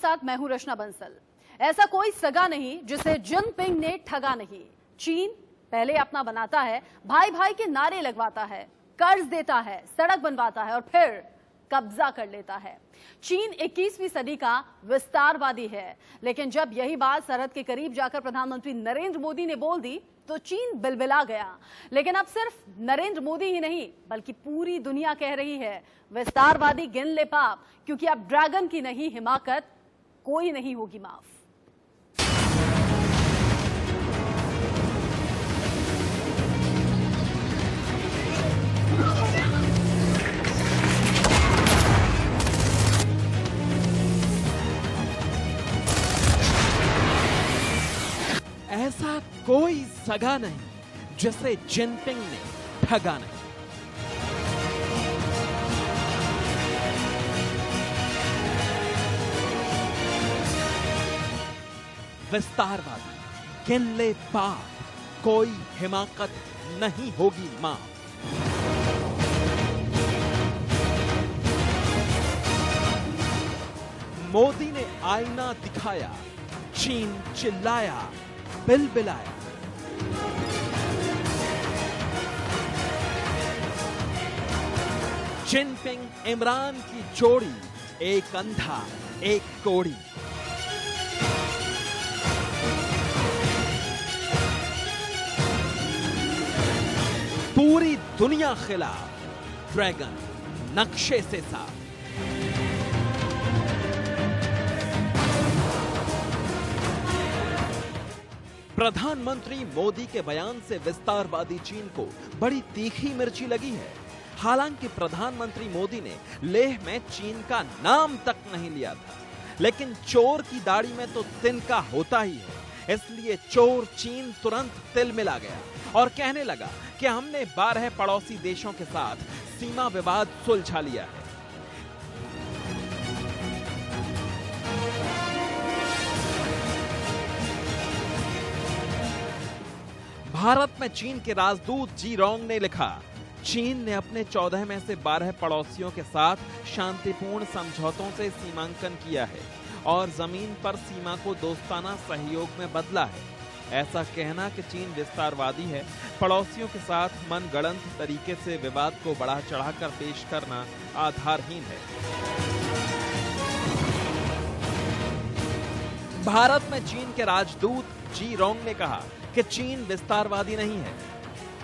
साथ मैं हूं रचना बंसल। ऐसा कोई सगा नहीं जिसे जिनपिंग ने ठगा नहीं। चीन पहले अपना बनाता है, भाई भाई के नारे लगवाता है, कर्ज देता है, सड़क बनवाता है और फिर कब्जा कर लेता है। चीन 21वीं सदी का विस्तारवादी है, लेकिन जब यही बात सरहद के करीब जाकर प्रधानमंत्री नरेंद्र मोदी ने बोल दी तो चीन बिलबिला गया। लेकिन अब सिर्फ नरेंद्र मोदी ही नहीं बल्कि पूरी दुनिया कह रही है विस्तारवादी गिन ले पाप, क्योंकि अब ड्रैगन की नहीं हिमाकत कोई नहीं होगी माफ। ऐसा कोई सगा नहीं जिसे जिनपिंग ने ठगा नहीं। विस्तारवादी गिन ले पाप, कोई हिमाकत नहीं होगी माफ। मोदी ने आईना दिखाया, चीन चिल्लाया, बिलबिलाया। जिनपिंग इमरान की जोड़ी, एक अंधा एक कोड़ी। पूरी दुनिया खिलाफ, ड्रैगन नक्शे से साफ। प्रधानमंत्री मोदी के बयान से विस्तारवादी चीन को बड़ी तीखी मिर्ची लगी है। हालांकि प्रधानमंत्री मोदी ने लेह में चीन का नाम तक नहीं लिया था, लेकिन चोर की दाढ़ी में तो तिनका होता ही है। इसलिए चोर चीन तुरंत तिल मिला गया और कहने लगा कि हमने 12 पड़ोसी देशों के साथ सीमा विवाद सुलझा लिया है। भारत में चीन के राजदूत जी रोंग ने लिखा, चीन ने अपने 14 में से 12 पड़ोसियों के साथ शांतिपूर्ण समझौतों से सीमांकन किया है और जमीन पर सीमा को दोस्ताना सहयोग में बदला है। ऐसा कहना कि चीन विस्तारवादी है, पड़ोसियों के साथ मनगढ़ंत तरीके से विवाद को बढ़ा चढ़ाकर पेश करना आधारहीन है। भारत में चीन के राजदूत जी रोंग ने कहा कि चीन विस्तारवादी नहीं है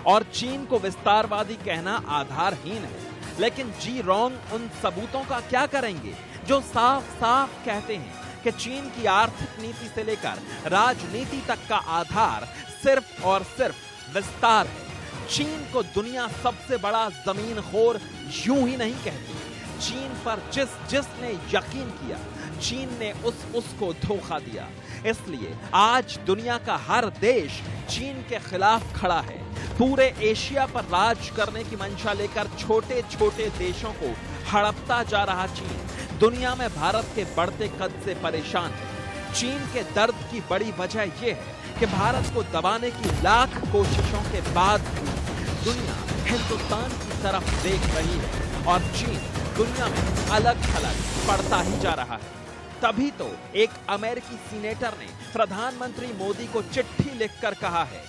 और चीन को विस्तारवादी कहना आधारहीन है। लेकिन जी रोंग उन सबूतों का क्या करेंगे जो साफ साफ कहते हैं कि चीन की आर्थिक नीति से लेकर राजनीति तक का आधार सिर्फ और सिर्फ विस्तार है। चीन को दुनिया सबसे बड़ा जमीनखोर यूं ही नहीं कहती। चीन पर जिसने यकीन किया, चीन ने उसको धोखा दिया। इसलिए आज दुनिया का हर देश चीन के खिलाफ खड़ा है। पूरे एशिया पर राज करने की मंशा लेकर छोटे छोटे देशों को हड़पता जा रहा चीन दुनिया में भारत के बढ़ते कद से परेशान है। चीन के दर्द की बड़ी वजह यह है कि भारत को दबाने की लाख कोशिशों के बाद भी दुनिया हिंदुस्तान की तरफ देख रही है और चीन दुनिया में अलग थलग पड़ता ही जा रहा है। तभी तो एक अमेरिकी सीनेटर ने प्रधानमंत्री मोदी को चिट्ठी लिखकर कहा है,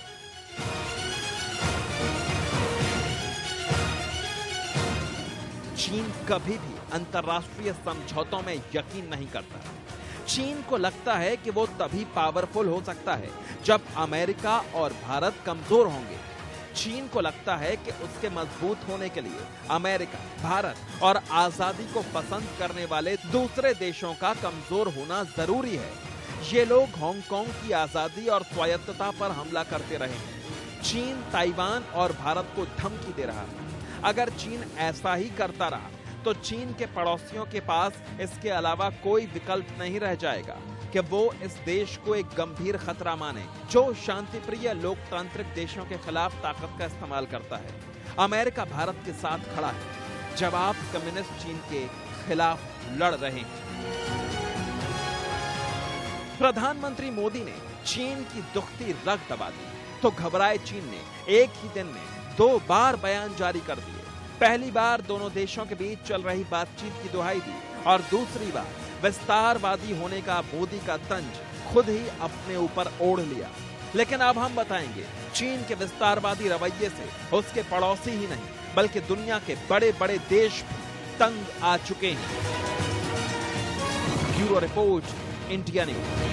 चीन कभी भी अंतर्राष्ट्रीय समझौतों में यकीन नहीं करता। चीन को लगता है कि वो तभी पावरफुल हो सकता है जब अमेरिका और भारत कमजोर होंगे। चीन को लगता है कि उसके मजबूत होने के लिए अमेरिका, भारत और आजादी को पसंद करने वाले दूसरे देशों का कमजोर होना जरूरी है। ये लोग हांगकांग की आजादी और स्वायत्तता पर हमला करते रहे हैं। चीन ताइवान और भारत को धमकी दे रहा है। अगर चीन ऐसा ही करता रहा तो चीन के पड़ोसियों के पास इसके अलावा कोई विकल्प नहीं रह जाएगा कि वो इस देश को एक गंभीर खतरा माने जो शांतिप्रिय लोकतांत्रिक देशों के खिलाफ ताकत का इस्तेमाल करता है। अमेरिका भारत के साथ खड़ा है जब आप कम्युनिस्ट चीन के खिलाफ लड़ रहे हैं। प्रधानमंत्री मोदी ने चीन की दुखती रग दबा दी तो घबराए चीन ने एक ही दिन में 2 बार बयान जारी कर दिए। पहली बार दोनों देशों के बीच चल रही बातचीत की दुहाई दी और दूसरी बार विस्तारवादी होने का मोदी का तंज खुद ही अपने ऊपर ओढ़ लिया। लेकिन अब हम बताएंगे, चीन के विस्तारवादी रवैये से उसके पड़ोसी ही नहीं बल्कि दुनिया के बड़े बड़े देश भी तंग आ चुके हैं। Bureau report, India news.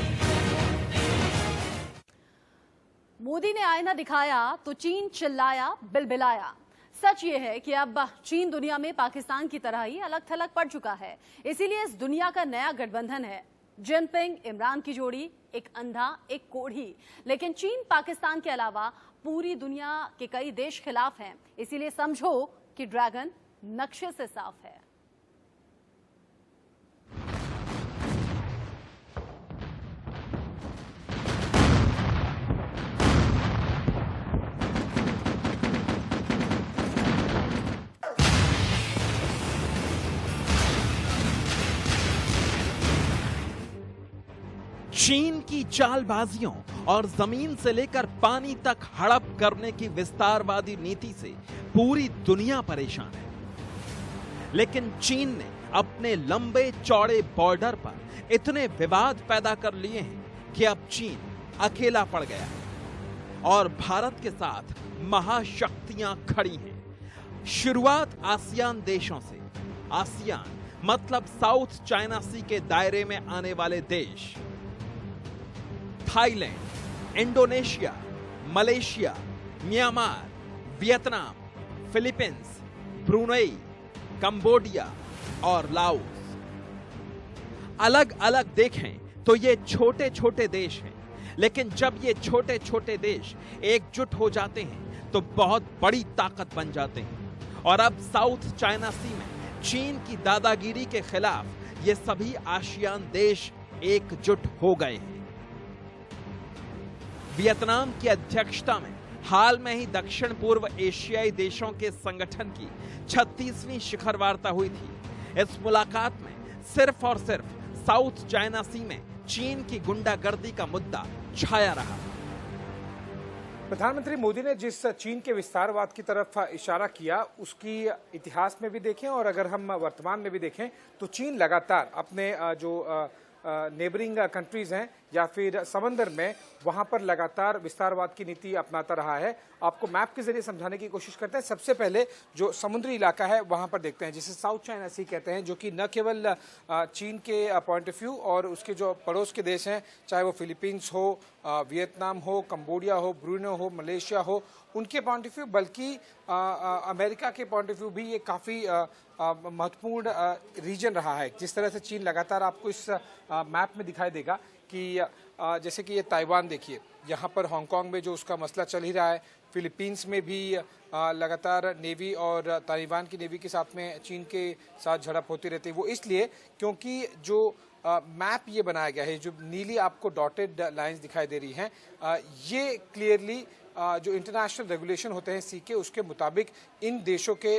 Modi ने आईना दिखाया तो चीन चिल्लाया, बिलबिलाया। सच ये है कि अब चीन दुनिया में पाकिस्तान की तरह ही अलग थलग पड़ चुका है। इसीलिए इस दुनिया का नया गठबंधन है जिनपिंग इमरान की जोड़ी, एक अंधा एक कोढ़ी। लेकिन चीन पाकिस्तान के अलावा पूरी दुनिया के कई देश खिलाफ हैं। इसीलिए समझो कि ड्रैगन नक्शे से साफ है। चीन की चालबाजियों और जमीन से लेकर पानी तक हड़प करने की विस्तारवादी नीति से पूरी दुनिया परेशान है। लेकिन चीन ने अपने लंबे चौड़े बॉर्डर पर इतने विवाद पैदा कर लिए हैं कि अब चीन अकेला पड़ गया है और भारत के साथ महाशक्तियां खड़ी हैं। शुरुआत आसियान देशों से। आसियान मतलब साउथ चाइना सी के दायरे में आने वाले देश Thailand, Indonesia, Malaysia, Myanmar, Vietnam, Philippines, Brunei, Cambodia और लाओस। अलग अलग देखें तो ये छोटे छोटे देश हैं, लेकिन जब ये छोटे छोटे देश एकजुट हो जाते हैं तो बहुत बड़ी ताकत बन जाते हैं। और अब साउथ चाइना सी में चीन की दादागिरी के खिलाफ ये सभी आसियान देश एकजुट हो गए हैं। वियतनाम की अध्यक्षता में हाल में ही दक्षिण पूर्व एशियाई देशों के संगठन की 36वीं शिखर वार्ता हुई थी। इस मुलाकात में सिर्फ और सिर्फ साउथ चाइना सी में चीन की गुंडागर्दी का मुद्दा छाया रहा। प्रधानमंत्री मोदी ने जिस चीन के विस्तारवाद की तरफ इशारा किया उसकी इतिहास में भी देखें और अगर हम वर्तमान में भी देखें तो चीन लगातार अपने जो नेबरिंग कंट्रीज हैं या फिर समंदर में वहां पर लगातार विस्तारवाद की नीति अपनाता रहा है। आपको मैप के जरिए समझाने की कोशिश करते हैं। सबसे पहले जो समुद्री इलाका है वहां पर देखते हैं जिसे साउथ चाइना सी कहते हैं, जो कि न केवल चीन के पॉइंट ऑफ व्यू और उसके जो पड़ोस के देश हैं, चाहे वो फिलीपींस हो, वियतनाम हो, कंबोडिया हो, ब्रुनेई हो, मलेशिया हो, उनके पॉइंट ऑफ व्यू बल्कि अमेरिका के पॉइंट ऑफ व्यू भी ये काफ़ी महत्वपूर्ण रीजन रहा है। जिस तरह से चीन लगातार आपको इस मैप में दिखाई देगा कि जैसे कि ये ताइवान देखिए, यहाँ पर हांगकांग में जो उसका मसला चल ही रहा है, फिलीपींस में भी लगातार नेवी और ताइवान की नेवी के साथ में चीन के साथ झड़प होती रहती है। वो इसलिए क्योंकि जो मैप ये बनाया गया है, जो नीली आपको डॉटेड लाइंस दिखाई दे रही हैं, ये क्लियरली जो इंटरनेशनल रेगुलेशन होते हैं सी के, उसके मुताबिक इन देशों के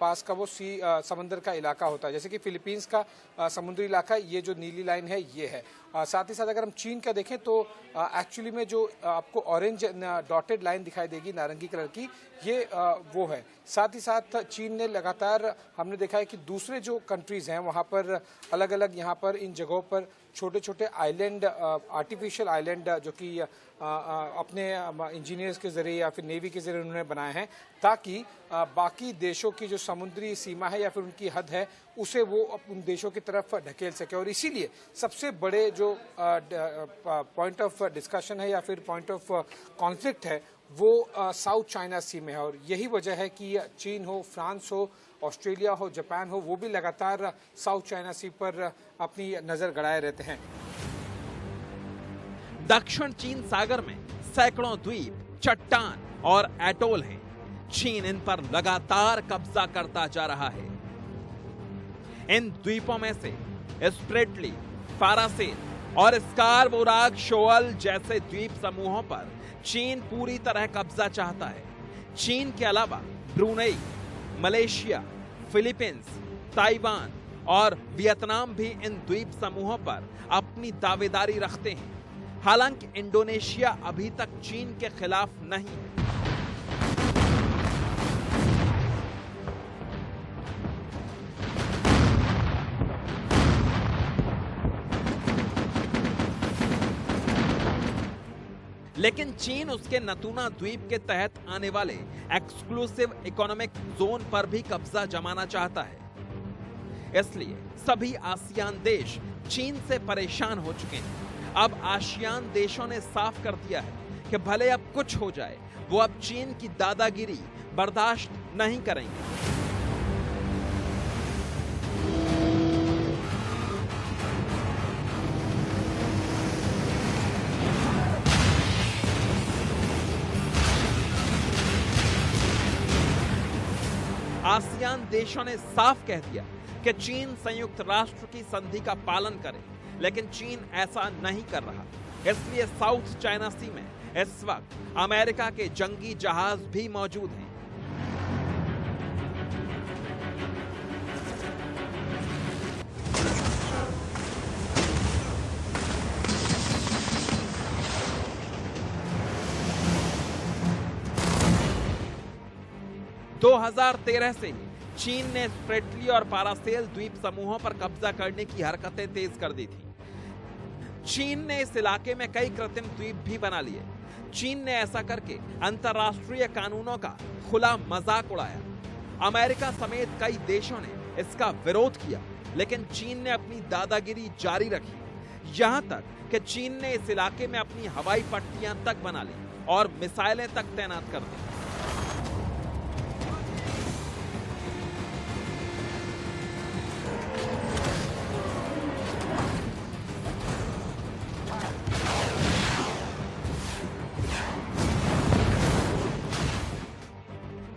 पास का वो समंदर का इलाका होता है। जैसे कि फिलीपींस का समुद्री इलाका, ये जो नीली लाइन है ये है। साथ ही साथ अगर हम चीन का देखें तो एक्चुअली में जो आपको ऑरेंज डॉटेड लाइन दिखाई देगी नारंगी कलर की, ये वो है। साथ ही साथ चीन ने लगातार हमने देखा है कि दूसरे जो कंट्रीज़ हैं वहाँ पर अलग अलग यहाँ पर इन जगहों पर छोटे छोटे आइलैंड, आर्टिफिशियल आइलैंड जो कि अपने इंजीनियर्स के ज़रिए या फिर नेवी के ज़रिए उन्होंने बनाए हैं ताकि बाकी देशों की जो समुद्री सीमा है या फिर उनकी हद है उसे वो उन देशों की तरफ ढकेल सके। और इसीलिए सबसे बड़े जो पॉइंट ऑफ डिस्कशन है या फिर पॉइंट ऑफ कॉन्फ्लिक्ट है वो साउथ चाइना सी में है। और यही वजह है कि चीन हो, फ्रांस हो, ऑस्ट्रेलिया हो, जापान हो, वो भी लगातार साउथ चाइना सी पर अपनी नज़र गड़ाए रहते हैं। दक्षिण चीन सागर में सैकड़ों द्वीप, चट्टान और एटोल हैं। चीन इन पर लगातार कब्जा करता जा रहा है। इन द्वीपों में से स्प्रेटली, पारासेन और स्कारबोराग शोअल जैसे द्वीप समूहों पर चीन पूरी तरह कब्जा चाहता है। चीन के अलावा ब्रुनेई, मलेशिया, फिलीपींस, ताइवान और वियतनाम भी इन द्वीप समूहों पर अपनी दावेदारी रखते हैं। हालांकि इंडोनेशिया अभी तक चीन के खिलाफ नहीं है। लेकिन चीन उसके नतूना द्वीप के तहत आने वाले एक्सक्लूसिव इकोनॉमिक जोन पर भी कब्जा जमाना चाहता है। इसलिए सभी आसियान देश चीन से परेशान हो चुके हैं। अब आसियान देशों ने साफ कर दिया है कि भले अब कुछ हो जाए, वो अब चीन की दादागिरी बर्दाश्त नहीं करेंगे। आसियान देशों ने साफ कह दिया कि चीन संयुक्त राष्ट्र की संधि का पालन करे, लेकिन चीन ऐसा नहीं कर रहा। इसलिए साउथ चाइना सी में इस वक्त अमेरिका के जंगी जहाज भी मौजूद हैं। दो 2013 से ही चीन ने स्प्रेटली और पारासेल द्वीप समूहों पर कब्जा करने की हरकतें तेज कर दी थी। चीन ने इस इलाके में कई कृत्रिम द्वीप भी बना लिए। चीन ने ऐसा करके अंतर्राष्ट्रीय कानूनों का खुला मजाक उड़ाया। अमेरिका समेत कई देशों ने इसका विरोध किया, लेकिन चीन ने अपनी दादागिरी जारी रखी। यहां तक कि चीन ने इस इलाके में अपनी हवाई पट्टियां तक बना ली और मिसाइलें तक तैनात कर दी।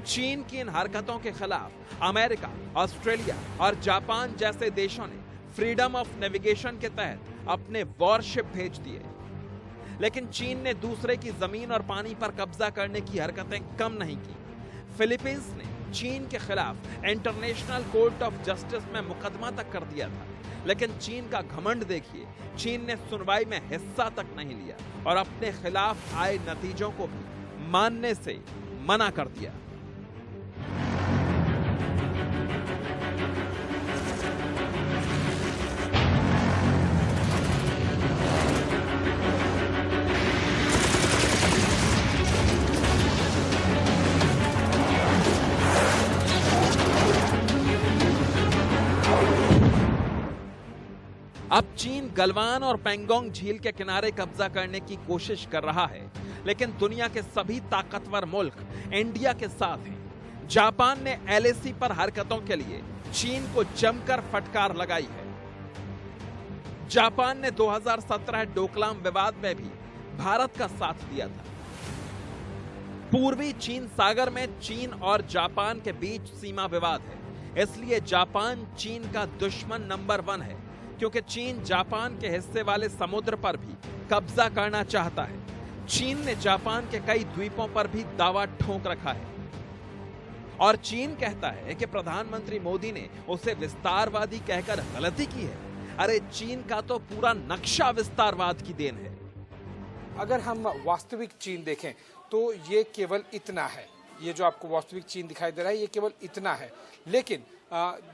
चीन की इन हरकतों के खिलाफ अमेरिका, ऑस्ट्रेलिया और जापान जैसे देशों ने फ्रीडम ऑफ नेविगेशन के तहत अपने वॉरशिप भेज दिए। लेकिन चीन ने दूसरे की जमीन और पानी पर कब्जा करने की हरकतें कम नहीं की। फिलीपींस ने चीन के खिलाफ इंटरनेशनल कोर्ट ऑफ जस्टिस में मुकदमा तक कर दिया था, लेकिन चीन का घमंड देखिए। चीन ने सुनवाई में हिस्सा तक नहीं लिया और अपने खिलाफ आए नतीजों को भी मानने से मना कर दिया। अब चीन गलवान और पेंगोंग झील के किनारे कब्जा करने की कोशिश कर रहा है, लेकिन दुनिया के सभी ताकतवर मुल्क इंडिया के साथ हैं। जापान ने एलएसी पर हरकतों के लिए चीन को जमकर फटकार लगाई है। जापान ने 2017 डोकलाम विवाद में भी भारत का साथ दिया था। पूर्वी चीन सागर में चीन और जापान के बीच सीमा विवाद है, इसलिए जापान चीन का दुश्मन नंबर 1 है, क्योंकि चीन जापान के हिस्से वाले समुद्र पर भी कब्जा करना चाहता है। चीन ने जापान के कई द्वीपों पर भी दावा ठोक रखा है और चीन कहता है कि प्रधानमंत्री मोदी ने उसे विस्तारवादी कहकर गलती की है। अरे चीन का तो पूरा नक्शा विस्तारवाद की देन है। अगर हम वास्तविक चीन देखें तो ये केवल इतना है। ये जो आपको वास्तविक चीन दिखाई दे रहा है ये केवल इतना है। लेकिन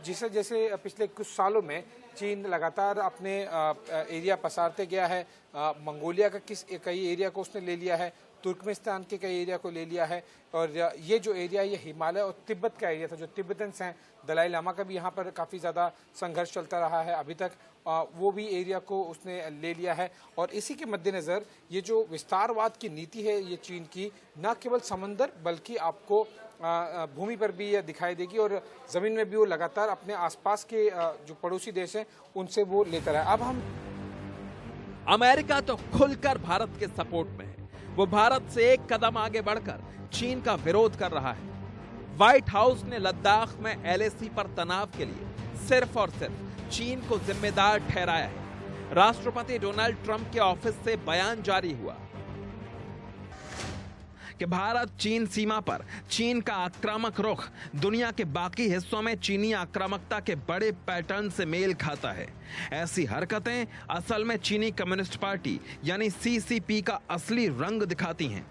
जैसे जैसे पिछले कुछ सालों में चीन लगातार अपने एरिया पसारते गया है। मंगोलिया का कई एरिया को उसने ले लिया है, तुर्कमेनिस्तान के कई एरिया को ले लिया है और ये जो एरिया ये हिमालय और तिब्बत का एरिया था, जो तिब्बतन्स हैं, दलाई लामा का भी यहाँ पर काफ़ी ज़्यादा संघर्ष चलता रहा है अभी तक, वो भी एरिया को उसने ले लिया है। और इसी के मद्देनज़र ये जो विस्तारवाद की नीति है ये चीन की, न केवल समंदर बल्कि आपको भूमि पर भी यह दिखाई देगी और ज़मीन में भी वो लगातार अपने आसपास के जो पड़ोसी देश हैं उनसे वो लेता रहा। अब हम अमेरिका तो खुलकर भारत के सपोर्ट में है। वो भारत से एक कदम आगे बढ़कर चीन का विरोध कर रहा है। व्हाइट हाउस ने लद्दाख में एलएसी पर तनाव के लिए सिर्फ और सिर्फ चीन को जिम्मेदार ठहराया है। राष्ट्रपति डोनाल्ड ट्रंप के ऑफिस से बयान जारी हुआ कि भारत चीन सीमा पर चीन का आक्रामक रुख दुनिया के बाकी हिस्सों में चीनी आक्रामकता के बड़े पैटर्न से मेल खाता है। ऐसी हरकतें असल में चीनी कम्युनिस्ट पार्टी यानी सीसीपी का असली रंग दिखाती हैं।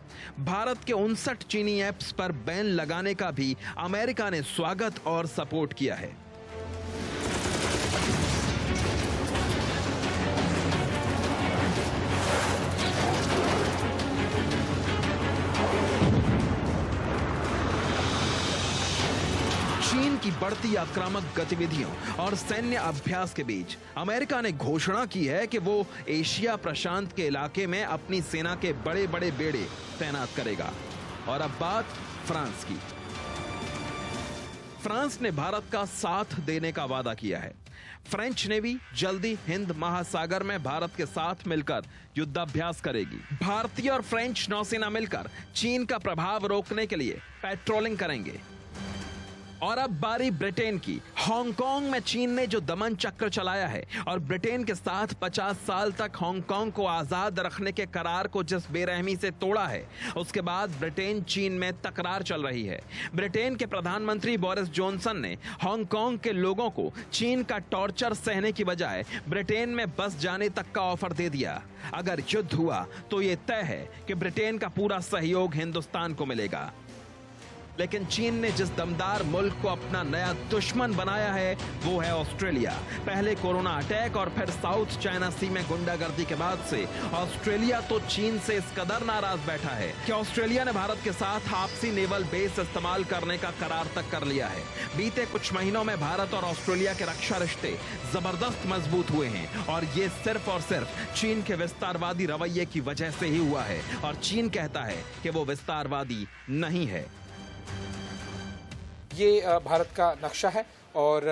भारत के 59 चीनी ऐप्स पर बैन लगाने का भी अमेरिका ने स्वागत और सपोर्ट किया है। बढ़ती आक्रामक गतिविधियों और सैन्य अभ्यास के बीच अमेरिका ने घोषणा की है कि वो एशिया प्रशांत के इलाके में अपनी सेना के बड़े बड़े बेड़े तैनात करेगा। और अब बात फ्रांस की। फ्रांस ने भारत का साथ देने का वादा किया है। फ्रेंच नेवी जल्दी हिंद महासागर में भारत के साथ मिलकर युद्धाभ्यास करेगी। भारतीय और फ्रेंच नौसेना मिलकर चीन का प्रभाव रोकने के लिए पेट्रोलिंग करेंगे। और अब बारी ब्रिटेन की। हांगकांग में चीन ने जो दमन चक्र चलाया है और ब्रिटेन के साथ 50 साल तक हांगकांग को आजाद रखने के करार को जिस बेरहमी से तोड़ा है, उसके बाद ब्रिटेन चीन में तकरार चल रही है। ब्रिटेन के प्रधानमंत्री बोरिस जॉनसन ने हांगकांग के लोगों को चीन का टॉर्चर सहने की बजाय ब्रिटेन में बस जाने तक का ऑफर दे दिया। अगर युद्ध हुआ तो यह तय है कि ब्रिटेन का पूरा सहयोग हिंदुस्तान को मिलेगा। लेकिन चीन ने जिस दमदार मुल्क को अपना नया दुश्मन बनाया है वो है ऑस्ट्रेलिया। पहले कोरोना अटैक और फिर साउथ चाइना सी में गुंडागर्दी के बाद से ऑस्ट्रेलिया तो चीन से इस कदर नाराज बैठा है कि ऑस्ट्रेलिया ने भारत के साथ आपसी नेवल बेस इस्तेमाल करने का करार तक कर लिया है। बीते कुछ महीनों में भारत और ऑस्ट्रेलिया के रक्षा रिश्ते जबरदस्त मजबूत हुए हैं और ये सिर्फ और सिर्फ चीन के विस्तारवादी रवैये की वजह से ही हुआ है। और चीन कहता है कि वो विस्तारवादी नहीं है। ये भारत का नक्शा है और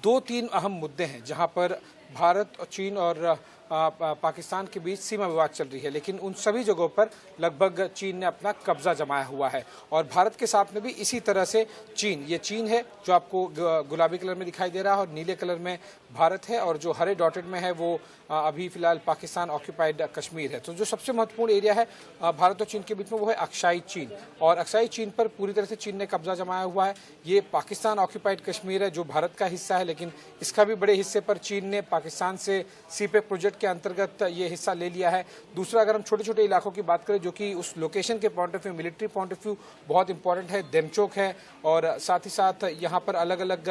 2-3 अहम मुद्दे हैं जहां पर भारत और चीन और पाकिस्तान के बीच सीमा विवाद चल रही है, लेकिन उन सभी जगहों पर लगभग चीन ने अपना कब्जा जमाया हुआ है। और भारत के साथ में भी इसी तरह से ये चीन है जो आपको गुलाबी कलर में दिखाई दे रहा है और नीले कलर में भारत है, और जो हरे डॉटेड में है वो अभी फिलहाल पाकिस्तान ऑक्यूपाइड कश्मीर है। तो जो सबसे महत्वपूर्ण एरिया है भारत और चीन के बीच में वो है अक्साई चीन, और अक्साई चीन पर पूरी तरह से चीन ने कब्जा जमाया हुआ है। ये पाकिस्तान ऑक्यूपाइड कश्मीर है जो भारत का हिस्सा है, लेकिन इसका भी बड़े हिस्से पर चीन ने पाकिस्तान से सीपेक प्रोजेक्ट के अंतर्गत ये हिस्सा ले लिया है। दूसरा, अगर हम छोटे छोटे इलाकों की बात करें जो कि उस लोकेशन के point of view, military point of view बहुत इंपॉर्टेंट है, देमचोक है, और साथ ही साथ यहाँ पर अलग अलग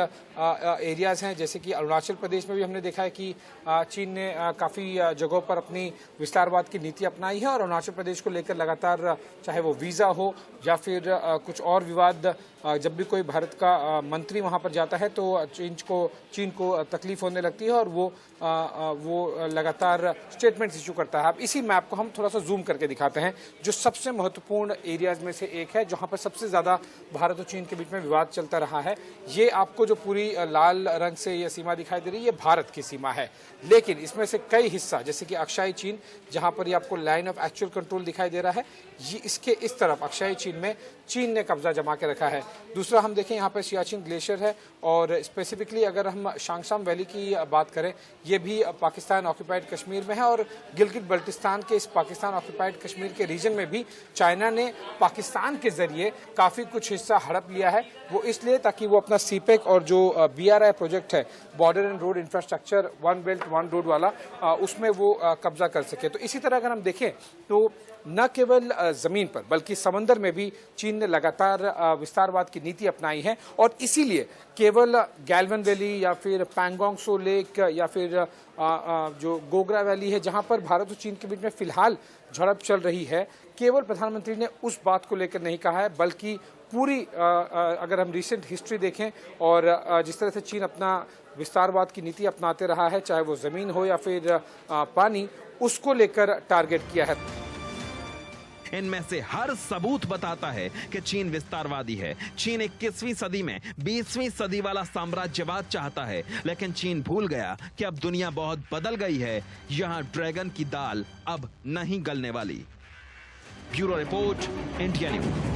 एरियाज हैं, जैसे कि अरुणाचल प्रदेश में भी हमने देखा है कि चीन ने काफ़ी जगहों पर अपनी विस्तारवाद की नीति अपनाई है। और अरुणाचल प्रदेश को लेकर लगातार चाहे वो वीज़ा हो या फिर कुछ और विवाद, जब भी कोई भारत का मंत्री वहाँ पर जाता है तो चीन को तकलीफ होने लगती है और वो लगातार स्टेटमेंट्स इशू करता है। अब इसी मैप को हम थोड़ा सा जूम करके दिखाते हैं जो सबसे महत्वपूर्ण एरियाज में से एक है जहाँ पर सबसे ज़्यादा भारत और चीन के बीच में विवाद चलता रहा है। ये आपको जो पूरी लाल रंग से ये सीमा दिखाई दे रही है, ये भारत की सीमा है, लेकिन इसमें से कई हिस्सा जैसे कि अक्साई चीन, जहाँ पर ये आपको लाइन ऑफ एक्चुअल कंट्रोल दिखाई दे रहा है, ये इसके इस तरफ अक्साई चीन में चीन ने कब्जा जमा के रखा है। दूसरा, हम देखें यहाँ पर सियाचिन ग्लेशियर है, और स्पेसिफिकली अगर हम शांगसाम वैली की बात करें, ये भी पाकिस्तान ऑक्यूपाइड कश्मीर में है, और गिलगित बल्टिस्तान के इस पाकिस्तान ऑक्यूपाइड कश्मीर के रीजन में भी चाइना ने पाकिस्तान के जरिए काफ़ी कुछ हिस्सा हड़प लिया है। वो इसलिए ताकि वो अपना सीपेक और जो BRI प्रोजेक्ट है, border and road infrastructure, one belt one road वाला, उसमें वो कब्जा कर सके। तो इसी तरह अगर हम देखें तो न केवल ज़मीन पर बल्कि समंदर में भी चीन ने लगातार विस्तारवाद की नीति अपनाई है, और इसीलिए केवल गैल्वन वैली या फिर पैंगोंग सो लेक या फिर जो गोगरा वैली है जहां पर भारत और चीन के बीच में फिलहाल झड़प चल रही है, केवल प्रधानमंत्री ने उस बात को लेकर नहीं कहा है, बल्कि पूरी अगर हम रिसेंट हिस्ट्री देखें और जिस तरह से चीन अपना विस्तारवाद की नीति अपनाते रहा है, चाहे वो ज़मीन हो या फिर पानी, उसको लेकर टारगेट किया है। इनमें से हर सबूत बताता है कि चीन विस्तारवादी है। चीन 21वीं सदी में 20वीं सदी वाला साम्राज्यवाद चाहता है, लेकिन चीन भूल गया कि अब दुनिया बहुत बदल गई है। यहां ड्रैगन की दाल अब नहीं गलने वाली। Bureau report, India news.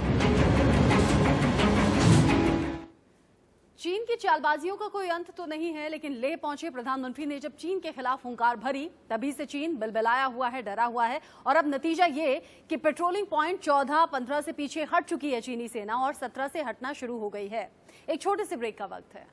चीन की चालबाजियों का कोई अंत तो नहीं है, लेकिन लेह पहुंचे प्रधानमंत्री ने जब चीन के खिलाफ हुंकार भरी, तभी से चीन बिलबिलाया हुआ है, डरा हुआ है। और अब नतीजा ये कि पेट्रोलिंग पॉइंट 14-15 से पीछे हट चुकी है चीनी सेना और 17 से हटना शुरू हो गई है। एक छोटे से ब्रेक का वक्त है।